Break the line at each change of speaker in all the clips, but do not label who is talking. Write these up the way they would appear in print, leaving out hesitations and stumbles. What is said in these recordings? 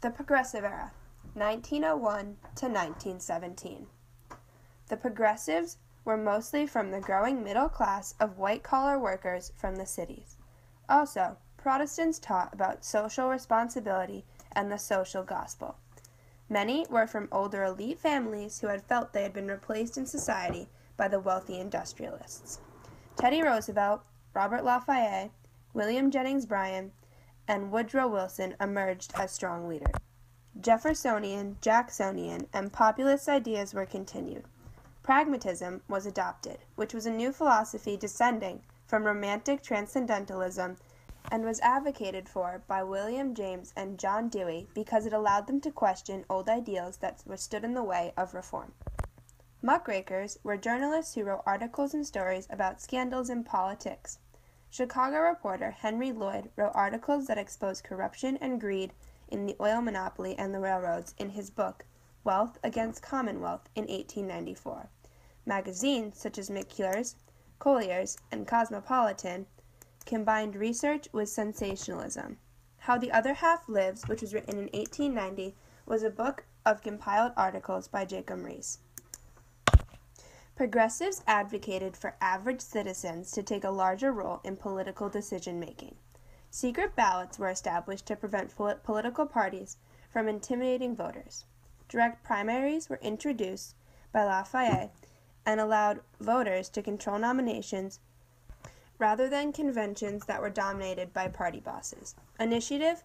The Progressive Era, 1901 to 1917. The Progressives were mostly from the growing middle class of white-collar workers from the cities. Also, Protestants taught about social responsibility and the social gospel. Many were from older elite families who had felt they had been replaced in society by the wealthy industrialists. Teddy Roosevelt, Robert Lafayette, William Jennings Bryan, and Woodrow Wilson emerged as strong leaders. Jeffersonian, Jacksonian, and populist ideas were continued. Pragmatism was adopted, which was a new philosophy descending from romantic transcendentalism and was advocated for by William James and John Dewey because it allowed them to question old ideals that stood in the way of reform. Muckrakers were journalists who wrote articles and stories about scandals in politics. Chicago reporter Henry Lloyd wrote articles that exposed corruption and greed in the oil monopoly and the railroads in his book, Wealth Against Commonwealth, in 1894. Magazines such as McClure's, Collier's, and Cosmopolitan combined research with sensationalism. How the Other Half Lives, which was written in 1890, was a book of compiled articles by Jacob Riis. Progressives advocated for average citizens to take a larger role in political decision-making. Secret ballots were established to prevent political parties from intimidating voters. Direct primaries were introduced by Lafayette and allowed voters to control nominations rather than conventions that were dominated by party bosses. Initiative,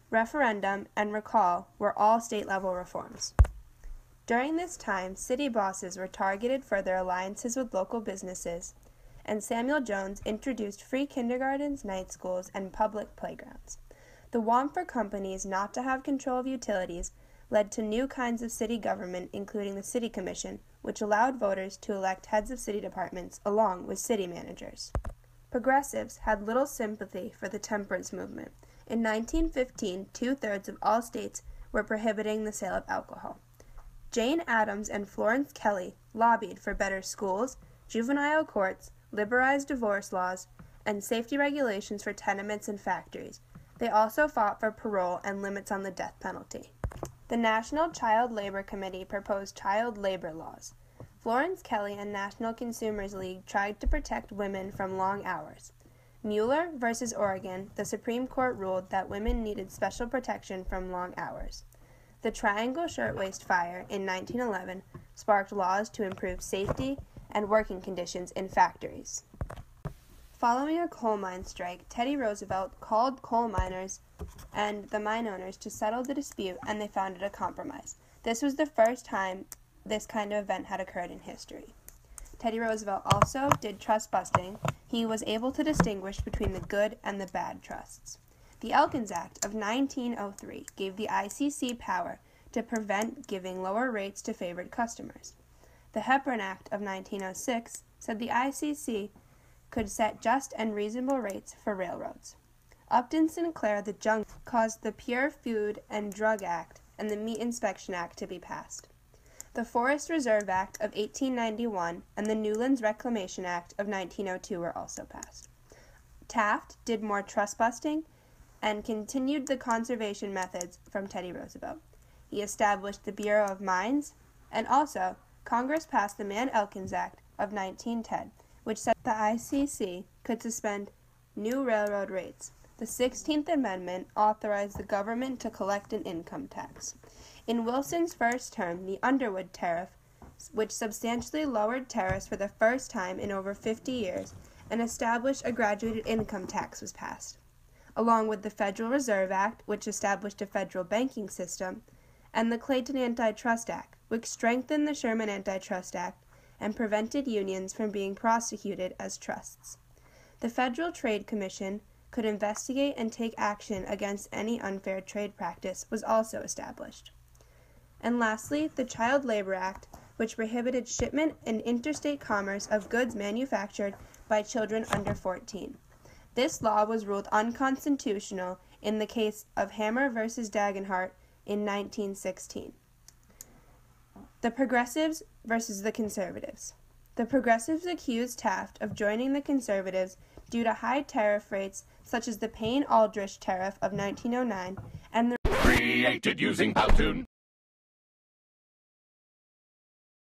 referendum, and recall were all state-level reforms. During this time, city bosses were targeted for their alliances with local businesses, and Samuel Jones introduced free kindergartens, night schools, and public playgrounds. The want for companies not to have control of utilities led to new kinds of city government, including the City Commission, which allowed voters to elect heads of city departments along with city managers. Progressives had little sympathy for the temperance movement. In 1915, 2/3 of all states were prohibiting the sale of alcohol. Jane Addams and Florence Kelley lobbied for better schools, juvenile courts, liberalized divorce laws, and safety regulations for tenements and factories. They also fought for parole and limits on the death penalty. The National Child Labor Committee proposed child labor laws. Florence Kelley and National Consumers League tried to protect women from long hours. Mueller v. Oregon, the Supreme Court ruled that women needed special protection from long hours. The Triangle Shirtwaist Fire in 1911 sparked laws to improve safety and working conditions in factories. Following a coal mine strike, Teddy Roosevelt called coal miners and the mine owners to settle the dispute, and they found a compromise. This was the first time this kind of event had occurred in history. Teddy Roosevelt also did trust busting. He was able to distinguish between the good and the bad trusts. The Elkins Act of 1903 gave the ICC power to prevent giving lower rates to favored customers. The Hepburn Act of 1906 said the ICC could set just and reasonable rates for railroads. Upton Sinclair the Jungle caused the Pure Food and Drug Act and the Meat Inspection Act to be passed. The Forest Reserve Act of 1891 and the Newlands Reclamation Act of 1902 were also passed. Taft did more trust busting and continued the conservation methods from Teddy Roosevelt. He established the Bureau of Mines, and also Congress passed the Mann-Elkins Act of 1910, which said the ICC could suspend new railroad rates. The 16th Amendment authorized the government to collect an income tax. In Wilson's first term, the Underwood Tariff, which substantially lowered tariffs for the first time in over 50 years and established a graduated income tax, was passed, along with the Federal Reserve Act, which established a federal banking system, and the Clayton Antitrust Act, which strengthened the Sherman Antitrust Act and prevented unions from being prosecuted as trusts. The Federal Trade Commission could investigate and take action against any unfair trade practice was also established. And lastly, the Child Labor Act, which prohibited shipment and interstate commerce of goods manufactured by children under 14. This law was ruled unconstitutional in the case of Hammer v. Dagenhart in 1916. The Progressives versus the Conservatives. The Progressives accused Taft of joining the Conservatives due to high tariff rates such as the Payne-Aldrich Tariff of 1909 and the
created using Powtoon.